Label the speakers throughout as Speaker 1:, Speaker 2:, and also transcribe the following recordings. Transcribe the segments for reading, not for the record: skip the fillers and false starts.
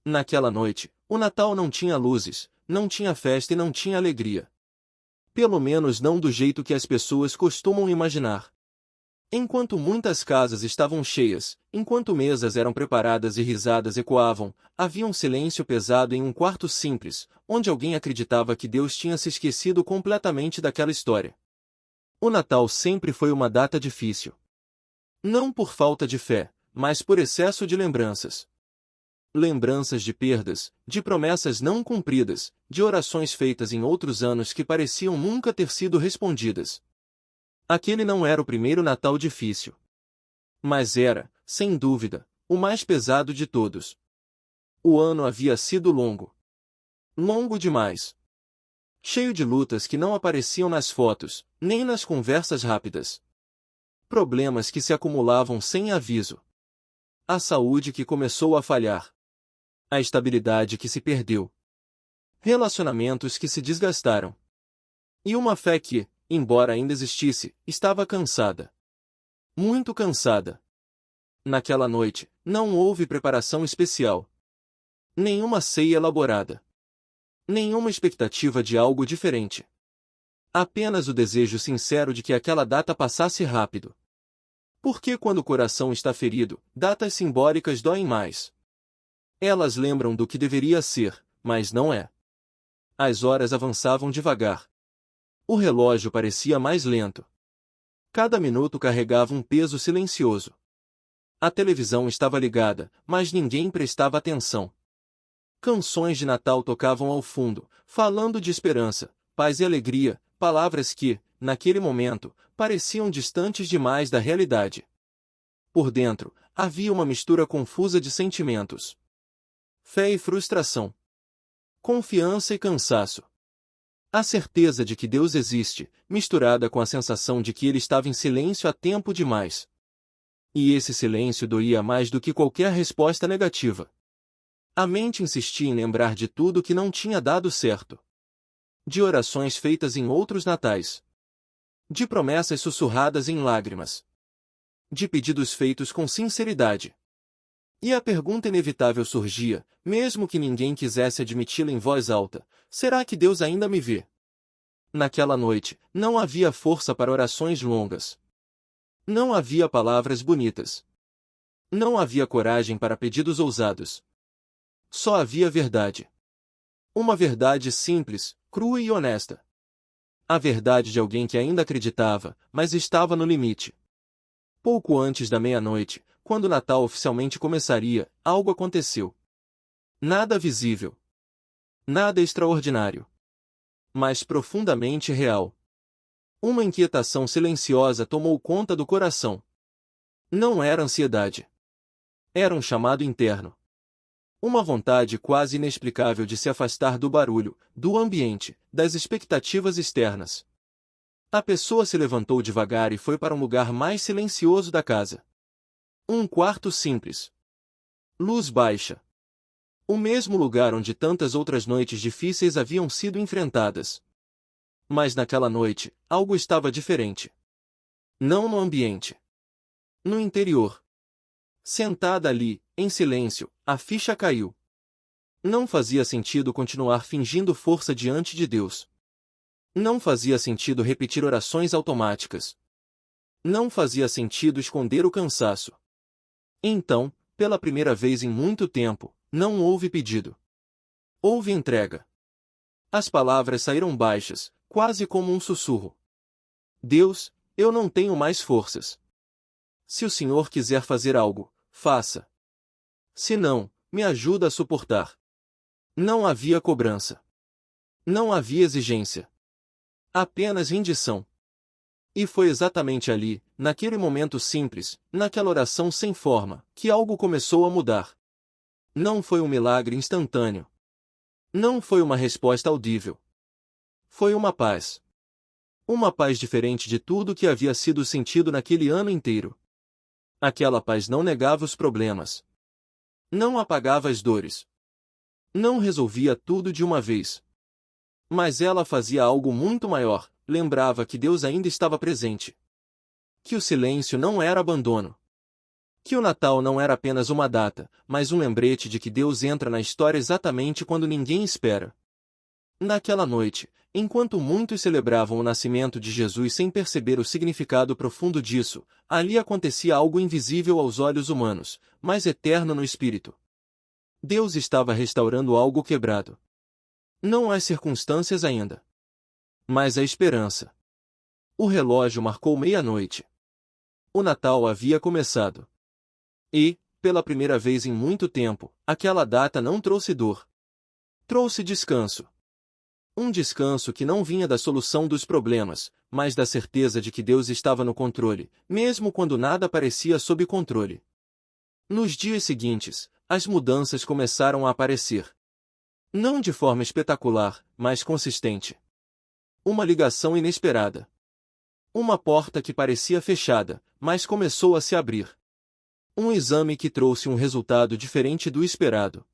Speaker 1: Naquela noite, o Natal não tinha luzes, não tinha festa e não tinha alegria. Pelo menos não do jeito que as pessoas costumam imaginar. Enquanto muitas casas estavam cheias, enquanto mesas eram preparadas e risadas ecoavam, havia um silêncio pesado em um quarto simples, onde alguém acreditava que Deus tinha se esquecido completamente daquela história. O Natal sempre foi uma data difícil. Não por falta de fé, mas por excesso de lembranças. Lembranças de perdas, de promessas não cumpridas, de orações feitas em outros anos que pareciam nunca ter sido respondidas. Aquele não era o primeiro Natal difícil. Mas era, sem dúvida, o mais pesado de todos. O ano havia sido longo. Longo demais. Cheio de lutas que não apareciam nas fotos, nem nas conversas rápidas. Problemas que se acumulavam sem aviso. A saúde que começou a falhar. A estabilidade que se perdeu. Relacionamentos que se desgastaram. E uma fé que, embora ainda existisse, estava cansada. Muito cansada. Naquela noite, não houve preparação especial. Nenhuma ceia elaborada. Nenhuma expectativa de algo diferente. Apenas o desejo sincero de que aquela data passasse rápido. Porque quando o coração está ferido, datas simbólicas doem mais. Elas lembram do que deveria ser, mas não é. As horas avançavam devagar. O relógio parecia mais lento. Cada minuto carregava um peso silencioso. A televisão estava ligada, mas ninguém prestava atenção. Canções de Natal tocavam ao fundo, falando de esperança, paz e alegria, palavras que, naquele momento, pareciam distantes demais da realidade. Por dentro, havia uma mistura confusa de sentimentos. Fé e frustração. Confiança e cansaço. A certeza de que Deus existe, misturada com a sensação de que ele estava em silêncio há tempo demais. E esse silêncio doía mais do que qualquer resposta negativa. A mente insistia em lembrar de tudo que não tinha dado certo. De orações feitas em outros natais. De promessas sussurradas em lágrimas. De pedidos feitos com sinceridade. E a pergunta inevitável surgia, mesmo que ninguém quisesse admiti-la em voz alta: será que Deus ainda me vê? Naquela noite, não havia força para orações longas. Não havia palavras bonitas. Não havia coragem para pedidos ousados. Só havia verdade. Uma verdade simples, crua e honesta. A verdade de alguém que ainda acreditava, mas estava no limite. Pouco antes da meia-noite, quando o Natal oficialmente começaria, algo aconteceu. Nada visível. Nada extraordinário. Mas profundamente real. Uma inquietação silenciosa tomou conta do coração. Não era ansiedade. Era um chamado interno. Uma vontade quase inexplicável de se afastar do barulho, do ambiente, das expectativas externas. A pessoa se levantou devagar e foi para um lugar mais silencioso da casa. Um quarto simples. Luz baixa. O mesmo lugar onde tantas outras noites difíceis haviam sido enfrentadas. Mas naquela noite, algo estava diferente. Não no ambiente. No interior. Sentada ali, em silêncio, a ficha caiu. Não fazia sentido continuar fingindo força diante de Deus. Não fazia sentido repetir orações automáticas. Não fazia sentido esconder o cansaço. Então, pela primeira vez em muito tempo, não houve pedido. Houve entrega. As palavras saíram baixas, quase como um sussurro. Deus, eu não tenho mais forças. Se o Senhor quiser fazer algo, faça. Se não, me ajuda a suportar. Não havia cobrança. Não havia exigência. Apenas rendição. E foi exatamente ali, naquele momento simples, naquela oração sem forma, que algo começou a mudar. Não foi um milagre instantâneo. Não foi uma resposta audível. Foi uma paz. Uma paz diferente de tudo que havia sido sentido naquele ano inteiro. Aquela paz não negava os problemas. Não apagava as dores. Não resolvia tudo de uma vez. Mas ela fazia algo muito maior, lembrava que Deus ainda estava presente. Que o silêncio não era abandono. Que o Natal não era apenas uma data, mas um lembrete de que Deus entra na história exatamente quando ninguém espera. Naquela noite, enquanto muitos celebravam o nascimento de Jesus sem perceber o significado profundo disso, ali acontecia algo invisível aos olhos humanos, mas eterno no espírito. Deus estava restaurando algo quebrado. Não as circunstâncias ainda, mas a esperança. O relógio marcou meia-noite. O Natal havia começado. E, pela primeira vez em muito tempo, aquela data não trouxe dor. Trouxe descanso. Um descanso que não vinha da solução dos problemas, mas da certeza de que Deus estava no controle, mesmo quando nada parecia sob controle. Nos dias seguintes, as mudanças começaram a aparecer. Não de forma espetacular, mas consistente. Uma ligação inesperada. Uma porta que parecia fechada, mas começou a se abrir. Um exame que trouxe um resultado diferente do esperado.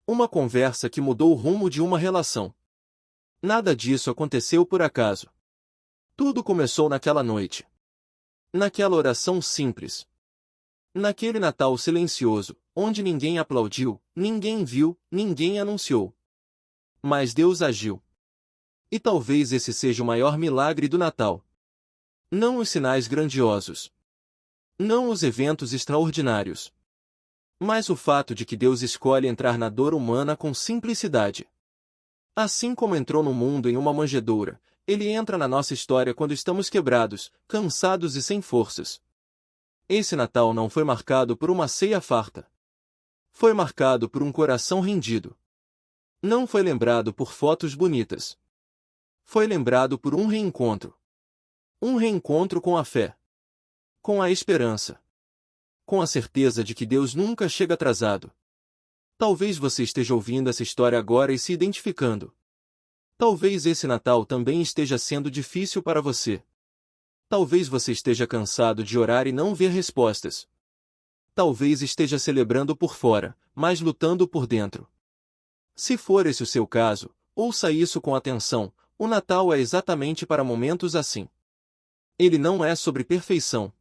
Speaker 1: Uma conversa que mudou o rumo de uma relação. Nada disso aconteceu por acaso. Tudo começou naquela noite. Naquela oração simples. Naquele Natal silencioso, onde ninguém aplaudiu, ninguém viu, ninguém anunciou. Mas Deus agiu. E talvez esse seja o maior milagre do Natal. Não os sinais grandiosos. Não os eventos extraordinários. Mas o fato de que Deus escolhe entrar na dor humana com simplicidade. Assim como entrou no mundo em uma manjedoura, Ele entra na nossa história quando estamos quebrados, cansados e sem forças. Esse Natal não foi marcado por uma ceia farta. Foi marcado por um coração rendido. Não foi lembrado por fotos bonitas. Foi lembrado por um reencontro. Um reencontro com a fé. Com a esperança. Com a certeza de que Deus nunca chega atrasado. Talvez você esteja ouvindo essa história agora e se identificando. Talvez esse Natal também esteja sendo difícil para você. Talvez você esteja cansado de orar e não ver respostas. Talvez esteja celebrando por fora, mas lutando por dentro. Se for esse o seu caso, ouça isso com atenção, o Natal é exatamente para momentos assim. Ele não é sobre perfeição.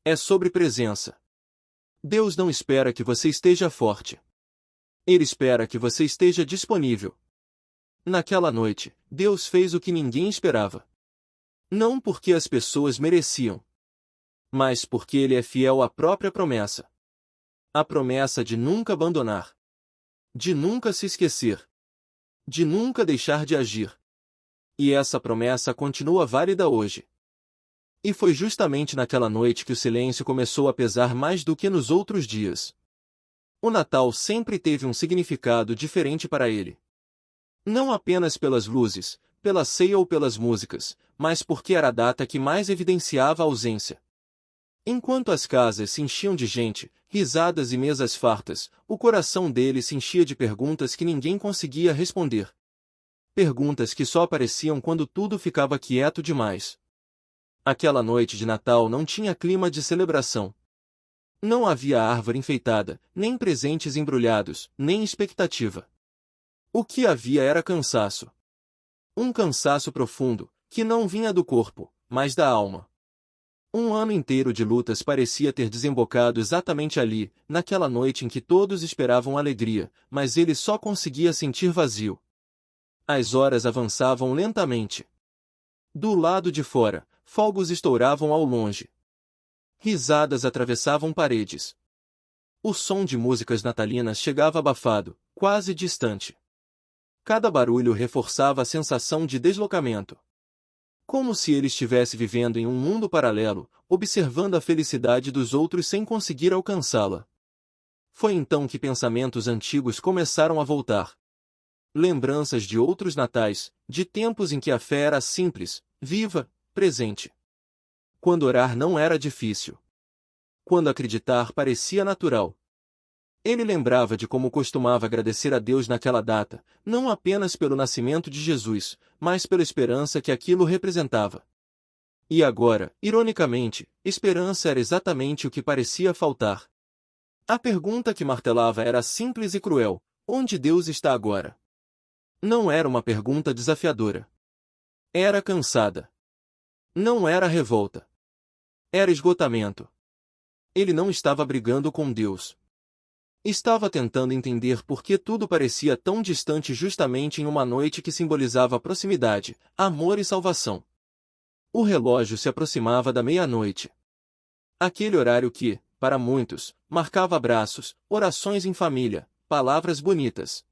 Speaker 1: É sobre presença. Deus não espera que você esteja forte. Ele espera que você esteja disponível. Naquela noite, Deus fez o que ninguém esperava. Não porque as pessoas mereciam, mas porque Ele é fiel à própria promessa. A promessa de nunca abandonar. De nunca se esquecer. De nunca deixar de agir. E essa promessa continua válida hoje. E foi justamente naquela noite que o silêncio começou a pesar mais do que nos outros dias. O Natal sempre teve um significado diferente para ele. Não apenas pelas luzes, pela ceia ou pelas músicas, mas porque era a data que mais evidenciava a ausência. Enquanto as casas se enchiam de gente, risadas e mesas fartas, o coração dele se enchia de perguntas que ninguém conseguia responder. Perguntas que só apareciam quando tudo ficava quieto demais. Aquela noite de Natal não tinha clima de celebração. Não havia árvore enfeitada, nem presentes embrulhados, nem expectativa. O que havia era cansaço. Um cansaço profundo, que não vinha do corpo, mas da alma. Um ano inteiro de lutas parecia ter desembocado exatamente ali, naquela noite em que todos esperavam alegria, mas ele só conseguia sentir vazio. As horas avançavam lentamente. Do lado de fora, fogos estouravam ao longe. Risadas atravessavam paredes. O som de músicas natalinas chegava abafado, quase distante. Cada barulho reforçava a sensação de deslocamento. Como se ele estivesse vivendo em um mundo paralelo, observando a felicidade dos outros sem conseguir alcançá-la. Foi então que pensamentos antigos começaram a voltar. Lembranças de outros natais, de tempos em que a fé era simples, viva, presente. Quando orar não era difícil. Quando acreditar parecia natural. Ele lembrava de como costumava agradecer a Deus naquela data, não apenas pelo nascimento de Jesus, mas pela esperança que aquilo representava. E agora, ironicamente, esperança era exatamente o que parecia faltar. A pergunta que martelava era simples e cruel: onde Deus está agora? Não era uma pergunta desafiadora. Era cansada. Não era revolta. Era esgotamento. Ele não estava brigando com Deus. Estava tentando entender por que tudo parecia tão distante justamente em uma noite que simbolizava proximidade, amor e salvação. O relógio se aproximava da meia-noite. Aquele horário que, para muitos, marcava abraços, orações em família, palavras bonitas.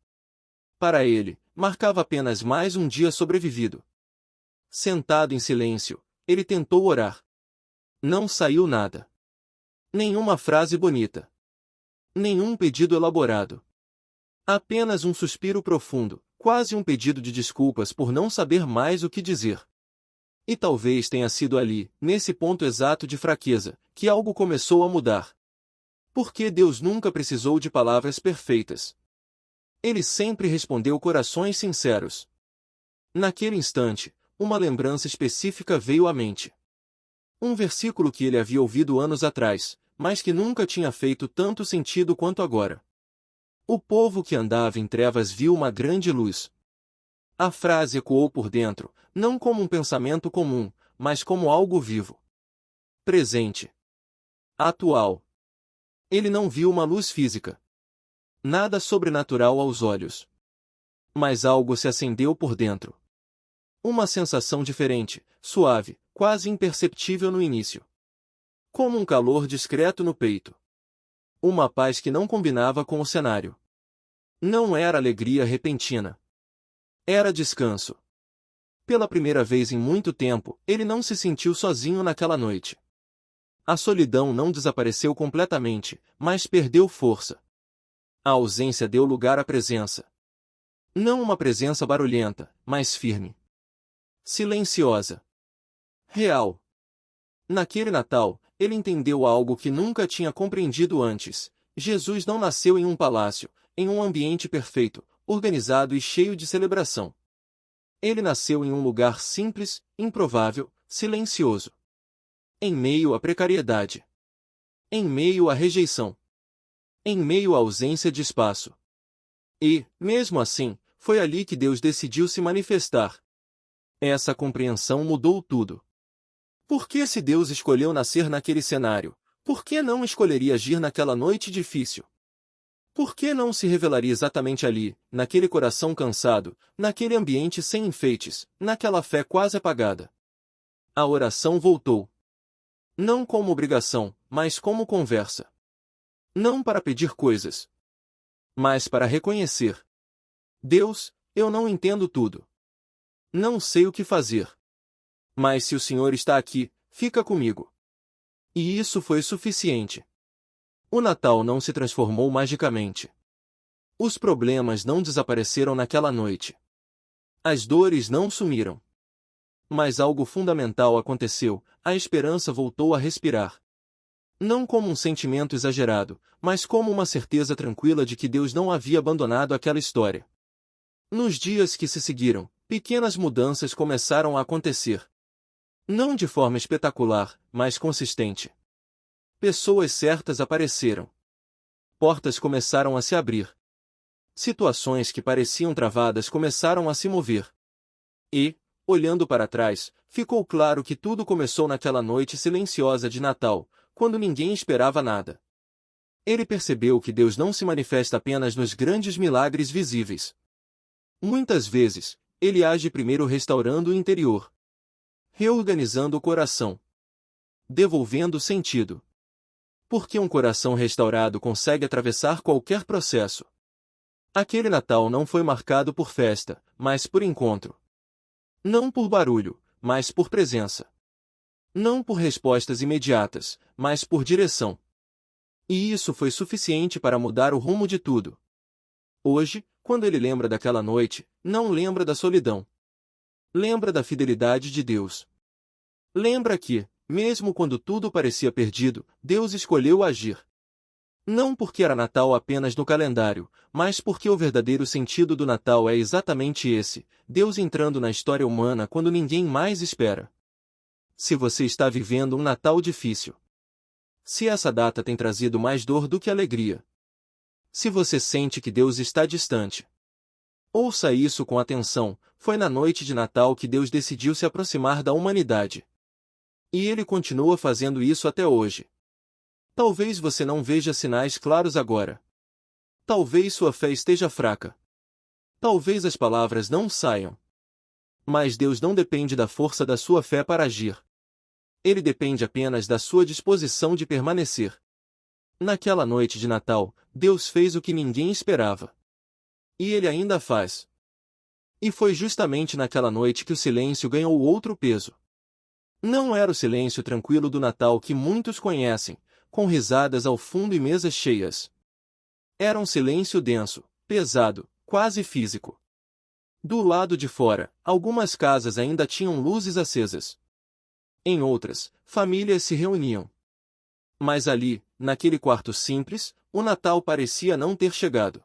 Speaker 1: Para ele, marcava apenas mais um dia sobrevivido. Sentado em silêncio, ele tentou orar. Não saiu nada. Nenhuma frase bonita. Nenhum pedido elaborado. Apenas um suspiro profundo, quase um pedido de desculpas por não saber mais o que dizer. E talvez tenha sido ali, nesse ponto exato de fraqueza, que algo começou a mudar. Porque Deus nunca precisou de palavras perfeitas. Ele sempre respondeu corações sinceros. Naquele instante, uma lembrança específica veio à mente. Um versículo que ele havia ouvido anos atrás, mas que nunca tinha feito tanto sentido quanto agora. O povo que andava em trevas viu uma grande luz. A frase ecoou por dentro, não como um pensamento comum, mas como algo vivo. Presente. Atual. Ele não viu uma luz física. Nada sobrenatural aos olhos. Mas algo se acendeu por dentro. Uma sensação diferente, suave, quase imperceptível no início. Como um calor discreto no peito. Uma paz que não combinava com o cenário. Não era alegria repentina. Era descanso. Pela primeira vez em muito tempo, ele não se sentiu sozinho naquela noite. A solidão não desapareceu completamente, mas perdeu força. A ausência deu lugar à presença. Não uma presença barulhenta, mas firme. Silenciosa. Real. Naquele Natal, ele entendeu algo que nunca tinha compreendido antes. Jesus não nasceu em um palácio, em um ambiente perfeito, organizado e cheio de celebração. Ele nasceu em um lugar simples, improvável, silencioso. Em meio à precariedade. Em meio à rejeição. Em meio à ausência de espaço. E, mesmo assim, foi ali que Deus decidiu se manifestar. Essa compreensão mudou tudo. Por que se Deus escolheu nascer naquele cenário, por que não escolheria agir naquela noite difícil? Por que não se revelaria exatamente ali, naquele coração cansado, naquele ambiente sem enfeites, naquela fé quase apagada? A oração voltou. Não como obrigação, mas como conversa. Não para pedir coisas, mas para reconhecer. Deus, eu não entendo tudo. Não sei o que fazer. Mas se o Senhor está aqui, fica comigo. E isso foi suficiente. O Natal não se transformou magicamente. Os problemas não desapareceram naquela noite. As dores não sumiram. Mas algo fundamental aconteceu, a esperança voltou a respirar. Não como um sentimento exagerado, mas como uma certeza tranquila de que Deus não havia abandonado aquela história. Nos dias que se seguiram, pequenas mudanças começaram a acontecer. Não de forma espetacular, mas consistente. Pessoas certas apareceram. Portas começaram a se abrir. Situações que pareciam travadas começaram a se mover. E, olhando para trás, ficou claro que tudo começou naquela noite silenciosa de Natal, quando ninguém esperava nada. Ele percebeu que Deus não se manifesta apenas nos grandes milagres visíveis. Muitas vezes, ele age primeiro restaurando o interior. Reorganizando o coração. Devolvendo sentido. Porque um coração restaurado consegue atravessar qualquer processo. Aquele Natal não foi marcado por festa, mas por encontro. Não por barulho, mas por presença. Não por respostas imediatas, mas por direção. E isso foi suficiente para mudar o rumo de tudo. Hoje, quando ele lembra daquela noite, não lembra da solidão. Lembra da fidelidade de Deus. Lembra que, mesmo quando tudo parecia perdido, Deus escolheu agir. Não porque era Natal apenas no calendário, mas porque o verdadeiro sentido do Natal é exatamente esse, Deus entrando na história humana quando ninguém mais espera. Se você está vivendo um Natal difícil. Se essa data tem trazido mais dor do que alegria. Se você sente que Deus está distante. Ouça isso com atenção, foi na noite de Natal que Deus decidiu se aproximar da humanidade. E ele continua fazendo isso até hoje. Talvez você não veja sinais claros agora. Talvez sua fé esteja fraca. Talvez as palavras não saiam. Mas Deus não depende da força da sua fé para agir. Ele depende apenas da sua disposição de permanecer. Naquela noite de Natal, Deus fez o que ninguém esperava. E Ele ainda faz. E foi justamente naquela noite que o silêncio ganhou outro peso. Não era o silêncio tranquilo do Natal que muitos conhecem, com risadas ao fundo e mesas cheias. Era um silêncio denso, pesado, quase físico. Do lado de fora, algumas casas ainda tinham luzes acesas. Em outras, famílias se reuniam. Mas ali, naquele quarto simples, o Natal parecia não ter chegado.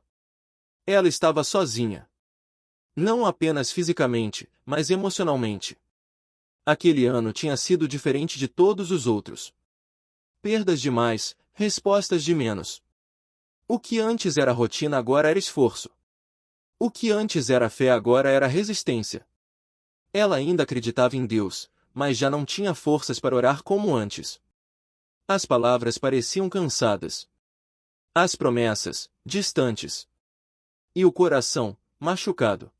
Speaker 1: Ela estava sozinha. Não apenas fisicamente, mas emocionalmente. Aquele ano tinha sido diferente de todos os outros. Perdas de mais, respostas de menos. O que antes era rotina agora era esforço. O que antes era fé agora era resistência. Ela ainda acreditava em Deus, mas já não tinha forças para orar como antes. As palavras pareciam cansadas. As promessas, distantes. E o coração, machucado.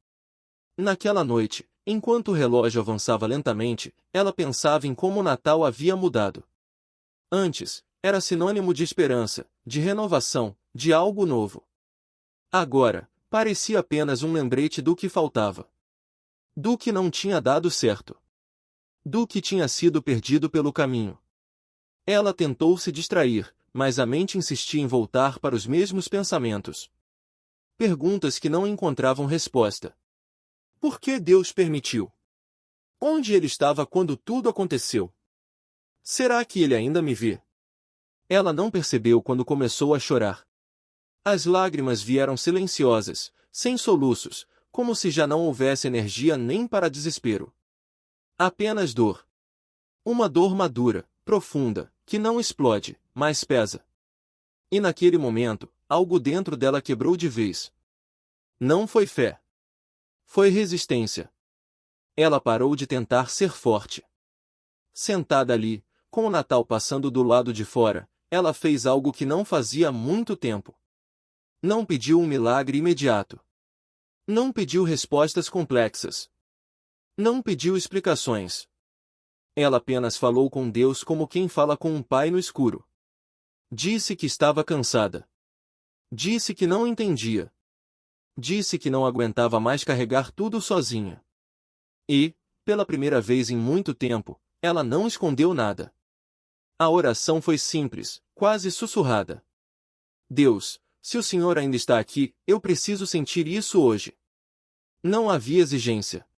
Speaker 1: Naquela noite, enquanto o relógio avançava lentamente, ela pensava em como o Natal havia mudado. Antes, era sinônimo de esperança, de renovação, de algo novo. Agora, parecia apenas um lembrete do que faltava. Do que não tinha dado certo. Do que tinha sido perdido pelo caminho. Ela tentou se distrair, mas a mente insistia em voltar para os mesmos pensamentos. Perguntas que não encontravam resposta. Por que Deus permitiu? Onde ele estava quando tudo aconteceu? Será que ele ainda me vê? Ela não percebeu quando começou a chorar. As lágrimas vieram silenciosas, sem soluços, como se já não houvesse energia nem para desespero. Apenas dor. Uma dor madura, profunda, que não explode, mas pesa. E naquele momento, algo dentro dela quebrou de vez. Não foi fé. Foi resistência. Ela parou de tentar ser forte. Sentada ali, com o Natal passando do lado de fora, ela fez algo que não fazia há muito tempo. Não pediu um milagre imediato. Não pediu respostas complexas. Não pediu explicações. Ela apenas falou com Deus como quem fala com um pai no escuro. Disse que estava cansada. Disse que não entendia. Disse que não aguentava mais carregar tudo sozinha. E, pela primeira vez em muito tempo, ela não escondeu nada. A oração foi simples, quase sussurrada. Deus, se o Senhor ainda está aqui, eu preciso sentir isso hoje. Não havia exigência.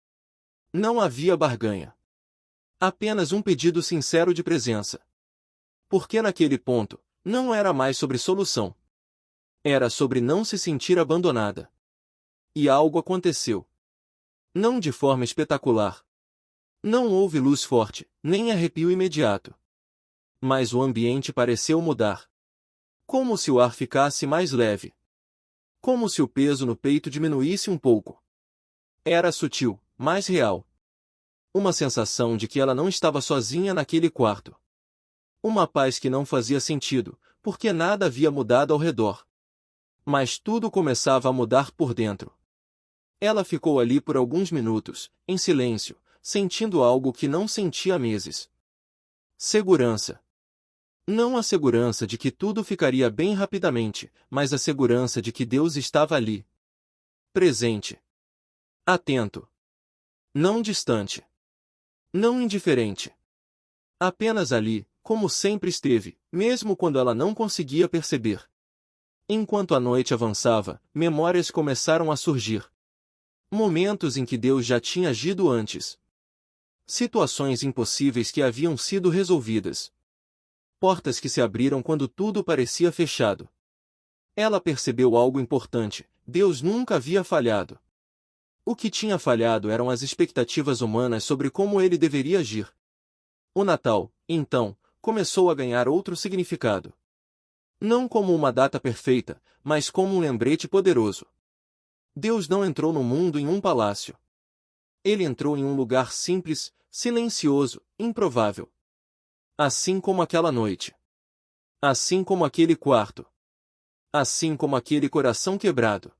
Speaker 1: Não havia barganha. Apenas um pedido sincero de presença. Porque naquele ponto, não era mais sobre solução. Era sobre não se sentir abandonada. E algo aconteceu. Não de forma espetacular. Não houve luz forte, nem arrepio imediato. Mas o ambiente pareceu mudar. Como se o ar ficasse mais leve. Como se o peso no peito diminuísse um pouco. Era sutil, mais real. Uma sensação de que ela não estava sozinha naquele quarto. Uma paz que não fazia sentido, porque nada havia mudado ao redor. Mas tudo começava a mudar por dentro. Ela ficou ali por alguns minutos, em silêncio, sentindo algo que não sentia há meses. Segurança. Não a segurança de que tudo ficaria bem rapidamente, mas a segurança de que Deus estava ali. Presente. Atento. Não distante. Não indiferente. Apenas ali, como sempre esteve, mesmo quando ela não conseguia perceber. Enquanto a noite avançava, memórias começaram a surgir. Momentos em que Deus já tinha agido antes. Situações impossíveis que haviam sido resolvidas. Portas que se abriram quando tudo parecia fechado. Ela percebeu algo importante: Deus nunca havia falhado. O que tinha falhado eram as expectativas humanas sobre como ele deveria agir. O Natal, então, começou a ganhar outro significado. Não como uma data perfeita, mas como um lembrete poderoso. Deus não entrou no mundo em um palácio. Ele entrou em um lugar simples, silencioso, improvável. Assim como aquela noite. Assim como aquele quarto. Assim como aquele coração quebrado.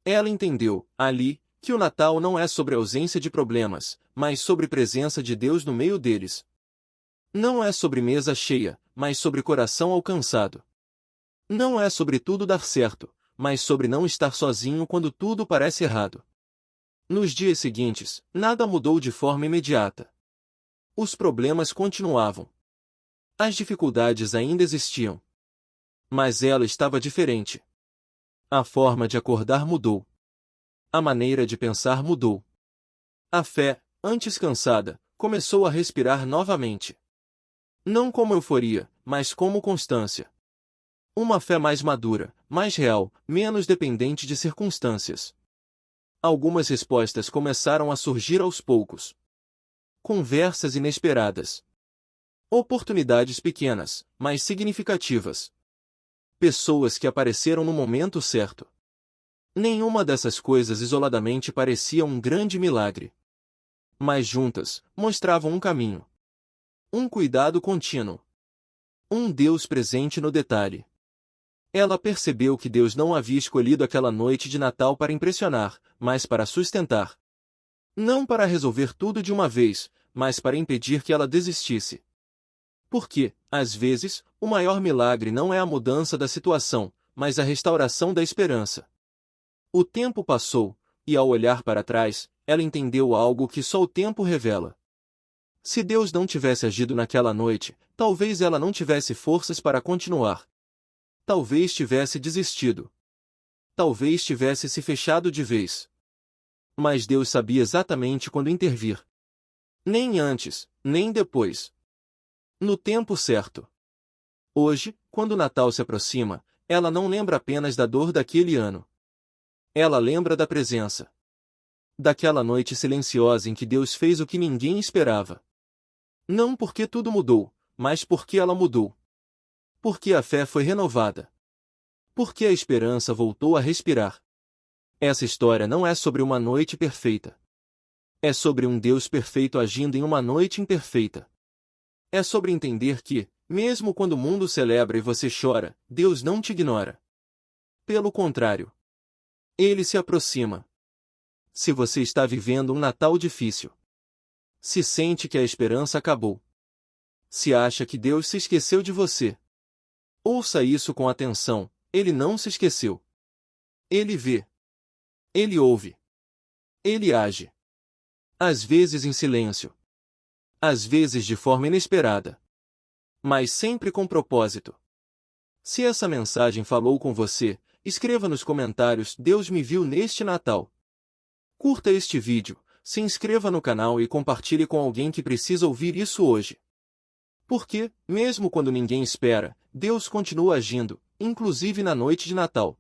Speaker 1: Ela entendeu, ali, que o Natal não é sobre ausência de problemas, mas sobre presença de Deus no meio deles. Não é sobre mesa cheia, mas sobre coração alcançado. Não é sobre tudo dar certo, mas sobre não estar sozinho quando tudo parece errado. Nos dias seguintes, nada mudou de forma imediata. Os problemas continuavam. As dificuldades ainda existiam. Mas ela estava diferente. A forma de acordar mudou. A maneira de pensar mudou. A fé, antes cansada, começou a respirar novamente. Não como euforia, mas como constância. Uma fé mais madura, mais real, menos dependente de circunstâncias. Algumas respostas começaram a surgir aos poucos. Conversas inesperadas. Oportunidades pequenas, mas significativas. Pessoas que apareceram no momento certo. Nenhuma dessas coisas isoladamente parecia um grande milagre. Mas juntas, mostravam um caminho. Um cuidado contínuo. Um Deus presente no detalhe. Ela percebeu que Deus não havia escolhido aquela noite de Natal para impressionar, mas para sustentar. Não para resolver tudo de uma vez, mas para impedir que ela desistisse. Porque, às vezes, o maior milagre não é a mudança da situação, mas a restauração da esperança. O tempo passou, e ao olhar para trás, ela entendeu algo que só o tempo revela. Se Deus não tivesse agido naquela noite, talvez ela não tivesse forças para continuar. Talvez tivesse desistido. Talvez tivesse se fechado de vez. Mas Deus sabia exatamente quando intervir. Nem antes, nem depois. No tempo certo. Hoje, quando o Natal se aproxima, ela não lembra apenas da dor daquele ano. Ela lembra da presença. Daquela noite silenciosa em que Deus fez o que ninguém esperava. Não porque tudo mudou, mas porque ela mudou. Porque a fé foi renovada. Porque a esperança voltou a respirar. Essa história não é sobre uma noite perfeita. É sobre um Deus perfeito agindo em uma noite imperfeita. É sobre entender que, mesmo quando o mundo celebra e você chora, Deus não te ignora. Pelo contrário. Ele se aproxima. Se você está vivendo um Natal difícil. Se sente que a esperança acabou. Se acha que Deus se esqueceu de você. Ouça isso com atenção, Ele não se esqueceu. Ele vê. Ele ouve. Ele age. Às vezes em silêncio. Às vezes de forma inesperada. Mas sempre com propósito. Se essa mensagem falou com você, escreva nos comentários "Deus me viu neste Natal". Curta este vídeo, se inscreva no canal e compartilhe com alguém que precisa ouvir isso hoje. Porque, mesmo quando ninguém espera, Deus continua agindo, inclusive na noite de Natal.